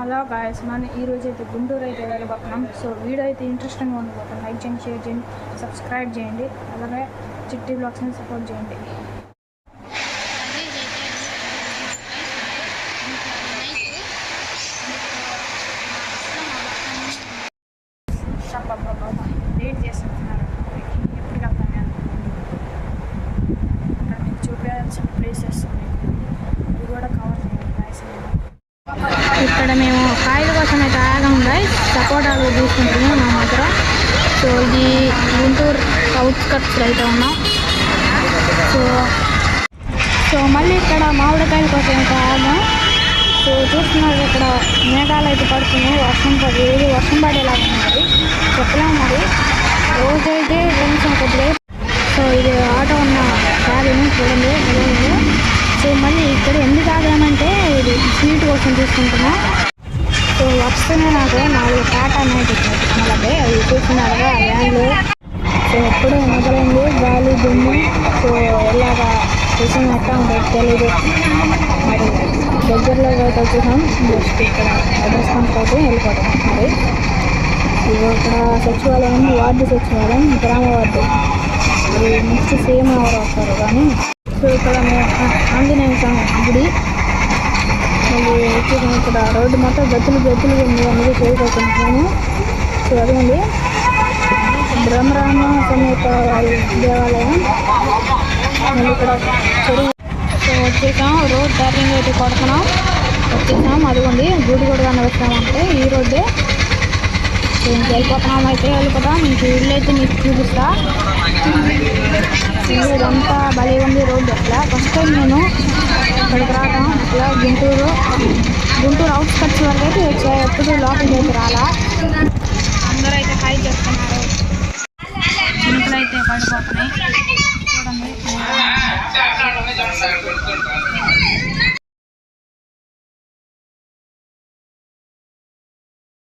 Hello guys, మనం ఈరోజు అయితే గుంటూరు అయితే వెళ్ళబోతున్నాం. సో వీడియో అయితే ఇంట్రెస్టింగ్గా ఉండబోతుంది. లైక్ చేయండి, షేర్ చేయండి, సబ్స్క్రైబ్ చేయండి, అలాగే చిట్టి బ్లాగ్స్ని సపోర్ట్ చేయండి. వెయిట్ చేస్తున్నారు ఎప్పుడు వెళ్తాను నేను. అక్కడ మీకు చూపించాల్సిన ప్లేసెస్ ఇవి కూడా కవర్ చేయండి గాయస్. ఇక్కడ మేము కాయల కోసం అయితే ఆగం గాయస్, సపోటాలు తీసుకుంటున్నాం మా దగ్గర. సో ఇది గుంటూరు అవుట్స్కట్స్లో అయితే ఉన్నాం. సో మళ్ళీ ఇక్కడ మామిడికాయల కోసం అయితే ఆగాం. సో చూస్తున్నారు ఇక్కడ మేఘాలు అయితే పడుతున్నాయి, వర్షం పడేలాగా ఉన్నది, చెప్పలేము మరి. రోజైతే కొంచెం కొద్దిగా. సో ఇది ఆటో ఉన్న క్యాబిన్ చూడండి. సో మళ్ళీ ఇక్కడ ఎందుకు ఆగామంటే ఇది స్వీట్ కోసం తీసుకుంటున్నాం. సో వస్తూనే నాకు 4 టాటా నైట్ మళ్ళీ అవి చూస్తున్నారుగా వ్యాన్లు. సో ఎప్పుడూ మొదలైంది గాలి దుమ్ము. సో ఎలాగా విషయం ఎట్లా ఉండదు తెలీదు. మరి దగ్గరలో అయితే వచ్చేసాం. జస్ట్ ఇక్కడ అడ్రస్ కనుక్కోతే వెళ్ళిపోతాం. మరి ఇక్కడ సచివాలయం, వార్డు సచివాలయం, గ్రామ వార్డు. మరి నెక్స్ట్ సీఎం ఎవరు వస్తారు కానీ. సో ఇక్కడ ఆంజనేయ స్వామి గుడి. మళ్ళీ వచ్చేసాం. ఇక్కడ రోడ్డు మొత్తం గతులు ఉంది, అందుకే చేరుకుంటున్నాను. సో అదేండి బ్రహ్మరామ సమేత దేవాలయం. మళ్ళీ ఇక్కడ చెరువు. సో వచ్చేసాం, రోడ్ టాపింగ్ అయితే కొడుతున్నాం. వచ్చేసాం, అదిగోండి గుడి కూడా కనిపిస్తామంటే ఈ రోడ్డే. సో ఇంక వెళ్ళిపోతాం. మీకు ఇల్లు అయితే మీకు చూపిస్తా. ఇదంతా భలే ఉంది రోడ్డు. అట్లా ఫస్ట్ టైం నేను ఇక్కడికి రావటం. అట్లా గుంటూరు అవుట్స్కట్స్ వరకు అయితే వచ్చాయి, ఎప్పుడు లోపలికి అయితే రాలా.